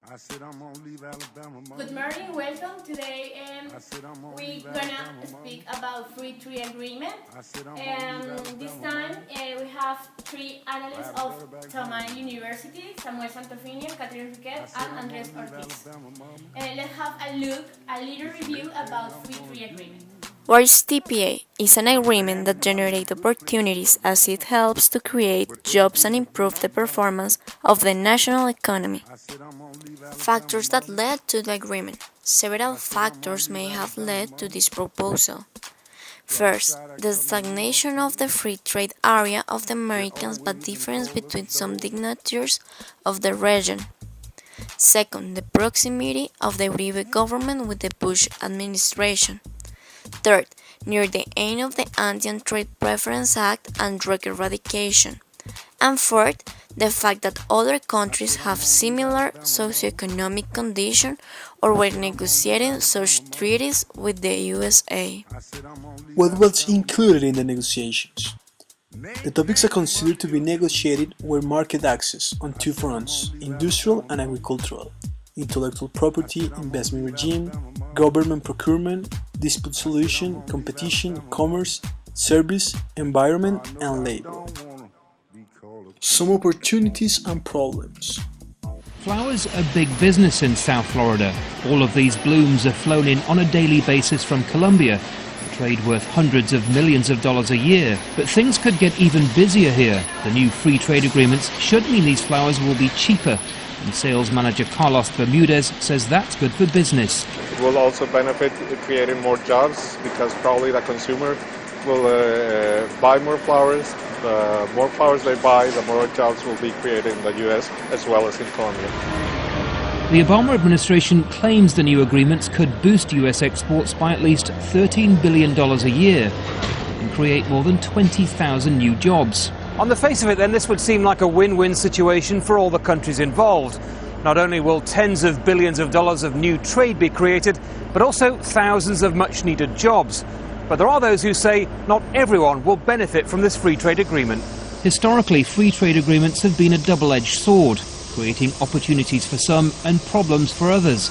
Good morning, welcome. Today we're gonna speak about free trade agreement. This time we have three analysts of Sabana University: Samuel Santofimio, Catherine Riquet, and Andres Ortiz. Let's have a little review about free trade agreement. What is TPA? Is an agreement that generates opportunities as it helps to create jobs and improve the performance of the national economy. Factors that led to the agreement. Several factors may have led to this proposal. First, the stagnation of the free trade area of the Americas but difference between some dignitaries of the region. Second, the proximity of the Uribe government with the Bush administration. Third, near the end of the Anti-Trade Preference Act and drug eradication. And fourth, the fact that other countries have similar socioeconomic conditions or were negotiating such treaties with the USA. What was included in the negotiations? The topics are considered to be negotiated were market access on two fronts, industrial and agricultural, intellectual property, investment regime, government procurement, dispute solution, competition, commerce, service, environment, and labor. Some opportunities and problems. Flowers are big business in South Florida. All of these blooms are flown in on a daily basis from Colombia, a trade worth hundreds of millions of dollars a year. But things could get even busier here. The new free trade agreements should mean these flowers will be cheaper, and sales manager Carlos Bermudez says that's good for business. It will also benefit creating more jobs because probably the consumer will buy more flowers. The more flowers they buy, the more jobs will be created in the U.S. as well as in Colombia. The Obama administration claims the new agreements could boost U.S. exports by at least $13 billion a year and create more than 20,000 new jobs. On the face of it, then, this would seem like a win-win situation for all the countries involved. Not only will tens of billions of dollars of new trade be created, but also thousands of much-needed jobs. But there are those who say not everyone will benefit from this free trade agreement. Historically, free trade agreements have been a double-edged sword, creating opportunities for some and problems for others.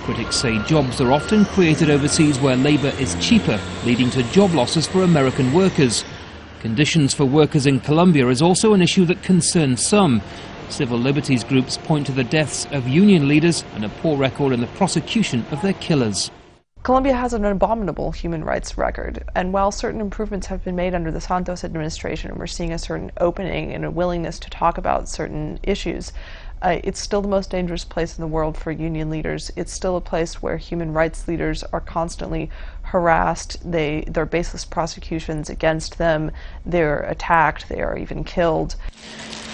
Critics say jobs are often created overseas where labour is cheaper, leading to job losses for American workers. Conditions for workers in Colombia is also an issue that concerns some. Civil liberties groups point to the deaths of union leaders and a poor record in the prosecution of their killers. Colombia has an abominable human rights record, and while certain improvements have been made under the Santos administration and we're seeing a certain opening and a willingness to talk about certain issues, it's still the most dangerous place in the world for union leaders. It's still a place where human rights leaders are constantly harassed. There are baseless prosecutions against them. They're attacked. They are even killed.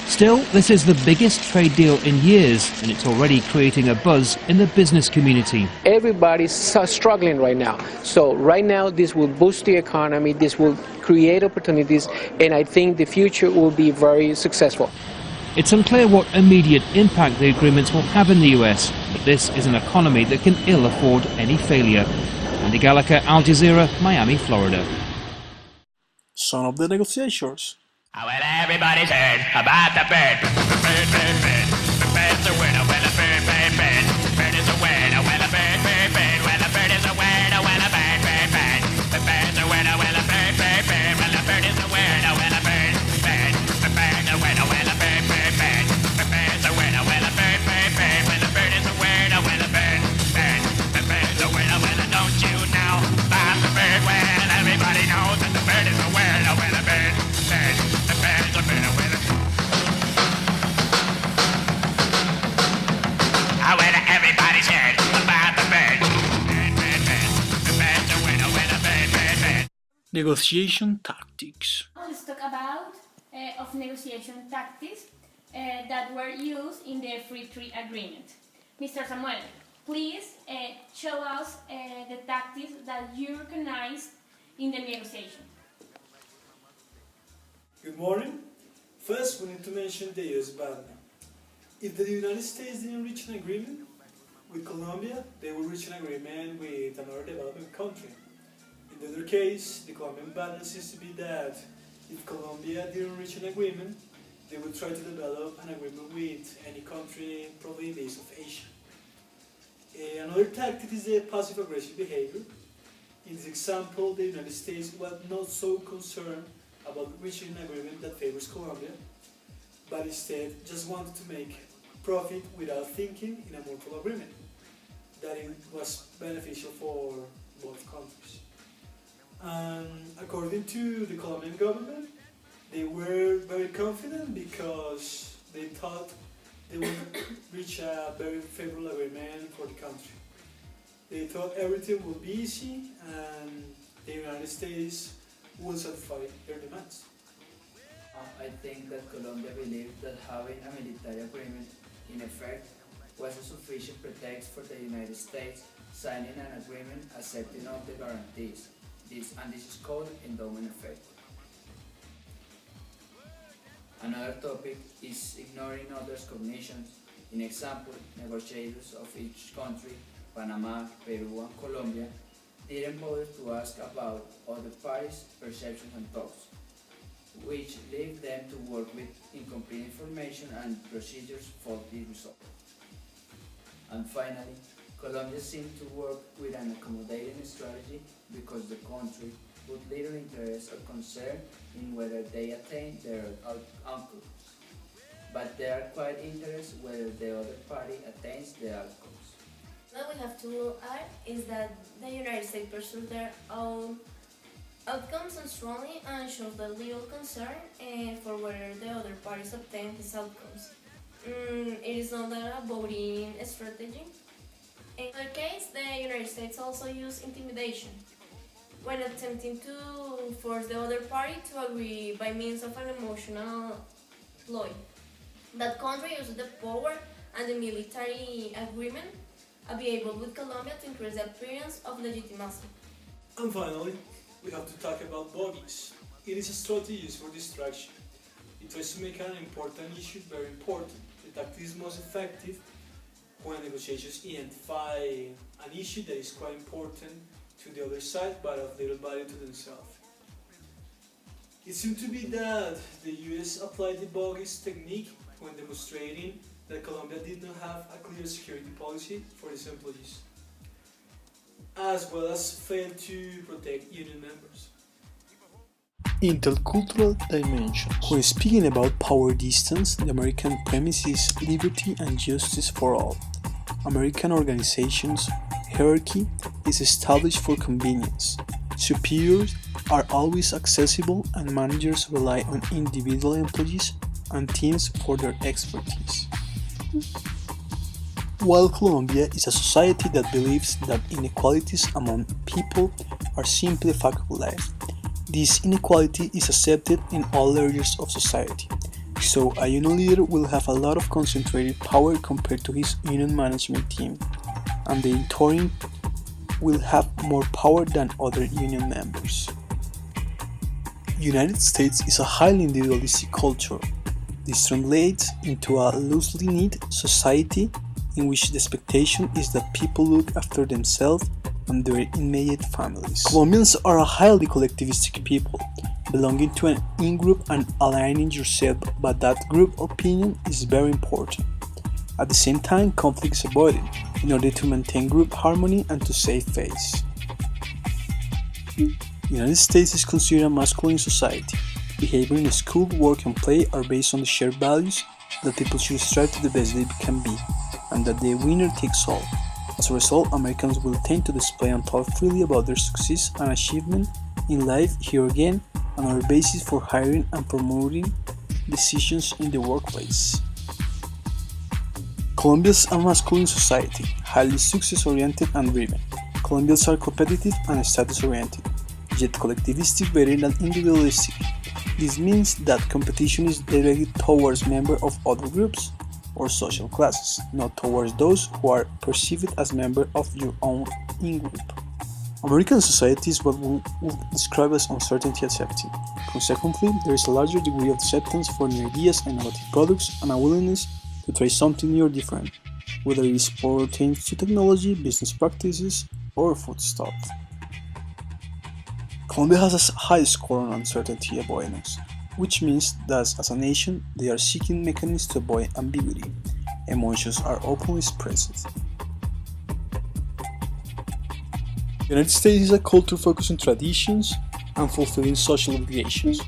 Still, this is the biggest trade deal in years, and it's already creating a buzz in the business community. Everybody's struggling right now. So right now this will boost the economy, this will create opportunities, and I think the future will be very successful. It's unclear what immediate impact the agreements will have in the US, but this is an economy that can ill afford any failure. Andy Gallagher, Al Jazeera, Miami, Florida. Some of the negotiations. Well, everybody's heard about the bird. Bird, bird, bird. The bird's a winner, well, a bird, bird, bird. Bird is a winner, well, a bird, bird, bird. Well, a bird is a winner, well, a bird, bird, bird. The bird's a winner, well, a bird, bird, bird. Well, a bird is a winner, well, a bird, bird. The bird's a winner, well, a bird, bird, bird. The bird's a winner, well, a bird, bird, bird. Well, a bird is a winner, well, a bird, bird. The bird's a winner, well, don't you know about the bird? Well, everybody knows that the bird is a winner, well, a bird, bird. Everybody's heard about the bird. The bird's a winner, winner, bird, bird, bird. Negotiation tactics. Let's talk about of negotiation tactics that were used in the free trade agreement. Mr. Samuel, please show us the tactics that you recognized in the negotiation. Good morning. First, we need to mention the US ban. If the United States didn't reach an agreement with Colombia, they will reach an agreement with another developing country. In the other case, the Colombian ban seems to be that if Colombia didn't reach an agreement, they would try to develop an agreement with any country, probably in the East of Asia. Another tactic is the passive-aggressive behavior. In this example, the United States was not so concerned about reaching an agreement that favors Colombia, but instead just wanted to make profit without thinking in a mutual agreement that it was beneficial for both countries. According to the Colombian government, they were very confident because they thought they would reach a very favorable agreement for the country. They thought everything would be easy and the United States would satisfy their demands. I think that Colombia believed that having a military agreement in effect was a sufficient pretext for the United States signing an agreement accepting all the guarantees. This is called endowment effect. Another topic is ignoring others' cognitions. In example, negotiators of each country, Panama, Peru and Colombia, didn't bother to ask about other parties' perceptions and thoughts, which led them to work with incomplete information and procedures faulty results. And finally, Colombia seemed to work with an accommodating strategy because the country put little interest or concern in whether they attained their outcomes, but they are quite interested whether the other party attains the outcomes. What we have to add is that the United States pursues their own outcomes strongly and shows the little concern for whether the other parties obtain these outcomes. It is not a voting strategy. In other case, the United States also used intimidation when attempting to force the other party to agree by means of an emotional ploy. That country used the power and the military agreement available with Colombia to increase the appearance of legitimacy. And finally, we have to talk about bogeys. It is a strategy used for distraction. It tries to make an important issue very important. The tactic is most effective when negotiations identify an issue that is quite important to the other side but of little value to themselves. It seemed to be that the US applied the bogeys technique when demonstrating that Colombia did not have a clear security policy for its employees, as well as failed to protect union members. Intercultural dimensions. When speaking about power distance, the American premise is liberty and justice for all. American organizations' hierarchy is established for convenience. Superiors are always accessible and managers rely on individual employees and teams for their expertise. While Colombia is a society that believes that inequalities among people are simply a fact of life, this inequality is accepted in all areas of society. So a union leader will have a lot of concentrated power compared to his union management team, and the intern will have more power than other union members. United States is a highly individualistic culture. This translates into a loosely knit society in which the expectation is that people look after themselves and their immediate families. Colombians are a highly collectivistic people, belonging to an in-group and aligning yourself by that group opinion is very important. At the same time, conflict is avoided in order to maintain group harmony and to save face. The United States is considered a masculine society. Behavior in school, work and play are based on the shared values that people should strive to the best they can be, and that the winner takes all. As a result, Americans will tend to display and talk freely about their success and achievement in life. Here again, another basis for hiring and promoting decisions in the workplace. Colombia is a masculine society, highly success-oriented and driven. Colombians are competitive and status-oriented, yet collectivistic rather than individualistic. This means that competition is directed towards members of other groups or social classes, not towards those who are perceived as members of your own in-group. American society is what we would describe as uncertainty accepting. Consequently, there is a larger degree of acceptance for new ideas and innovative products and a willingness to try something new or different, whether it is pertaining to technology, business practices, or food stuff. Colombia has a high score on uncertainty avoidance, which means that as a nation, they are seeking mechanisms to avoid ambiguity. Emotions are openly expressed. The United States is a culture focused on traditions and fulfilling social obligations.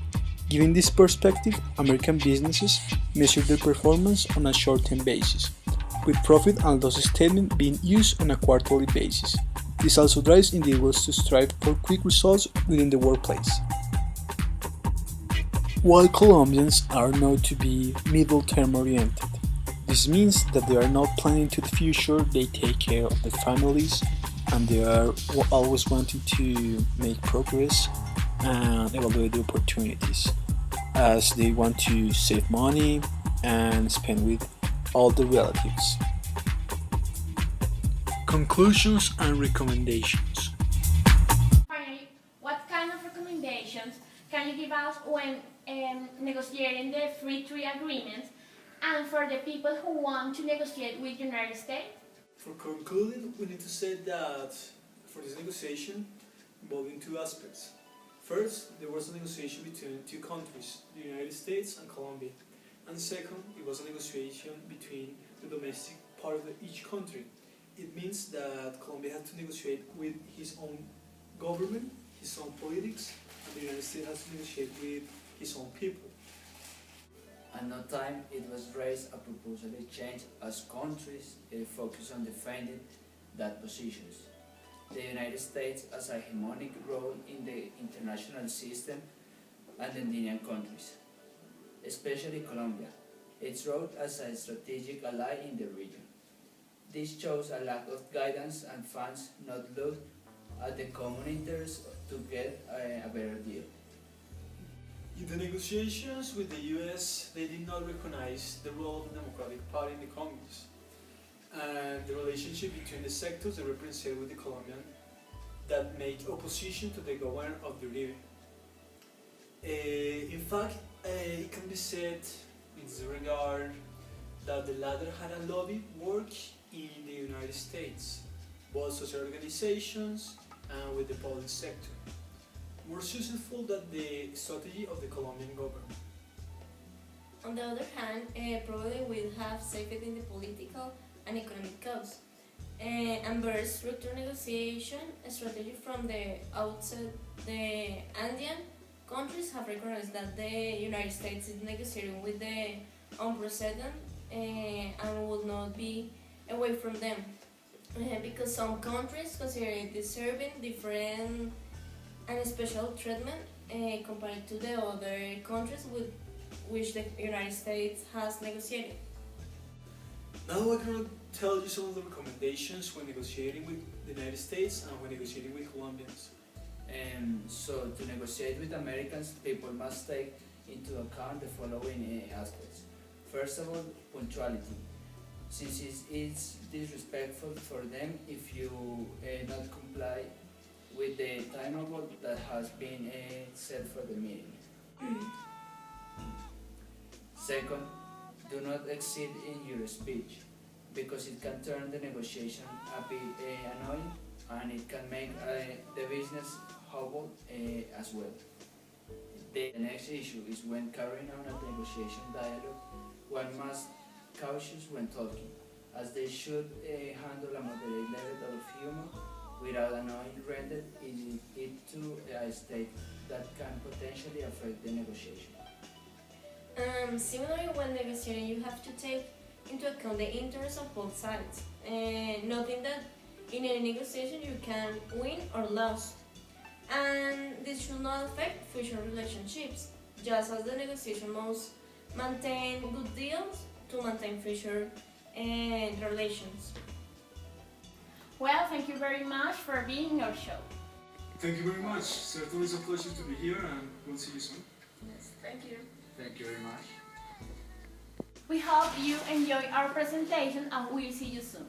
Given this perspective, American businesses measure their performance on a short-term basis, with profit and loss statement being used on a quarterly basis. This also drives individuals to strive for quick results within the workplace. While Colombians are known to be middle-term oriented, this means that they are not planning to the future, they take care of their families, and they are always wanting to make progress and evaluate the opportunities, as they want to save money and spend with all the relatives. Conclusions and recommendations. Finally, what kind of recommendations can you give us when negotiating the free trade agreement, and for the people who want to negotiate with the United States? For concluding, we need to say that for this negotiation involving two aspects. First, there was a negotiation between two countries, the United States and Colombia. And second, it was a negotiation between the domestic part of each country. It means that Colombia had to negotiate with his own government, his own politics, and the United States has to negotiate with his own people. At no time it was raised a proposal to change as countries focus on defending that positions. The United States has a hegemonic role in the international system and the Andean countries, especially Colombia, its role as a strategic ally in the region. This shows a lack of guidance and funds not looked at the common interest to get a better deal. In the negotiations with the US, they did not recognize the role of the Democratic Party in the Congress and the relationship between the sectors they represent with the Colombian that make opposition to the governor of the region. In fact, it can be said in this regard that the latter had a lobby work in the United States, both social organizations and with the public sector, more successful than the strategy of the Colombian government. On the other hand, probably will have saved in the political and economic cause. And better structured negotiation strategy from the outset, the Andean countries have recognized that the United States is negotiating with the unprecedented and will not be away from them. Because some countries consider it deserving different and special treatment compared to the other countries with which the United States has negotiated. Now I'm going to tell you some of the recommendations when negotiating with the United States and when negotiating with Colombians. So to negotiate with Americans, people must take into account the following aspects. First of all, punctuality, since it's disrespectful for them if you not comply with the timetable that has been set for the meeting. Second, do not exceed in your speech, because it can turn the negotiation a bit annoying and it can make the business hobble as well. The next issue is when carrying on a negotiation dialogue, one must be cautious when talking, as they should handle a moderate level of humor without annoying rendered it to a state that can potentially affect the negotiation. Similarly, when negotiating, you have to take into account the interests of both sides, noting that in any negotiation you can win or lose, and this should not affect future relationships, just as the negotiation must maintain good deals to maintain future relations. Well, thank you very much for being in our show. Thank you very much. Certainly it's a pleasure to be here and we'll see you soon. Yes, thank you. Thank you very much. We hope you enjoy our presentation and we'll see you soon.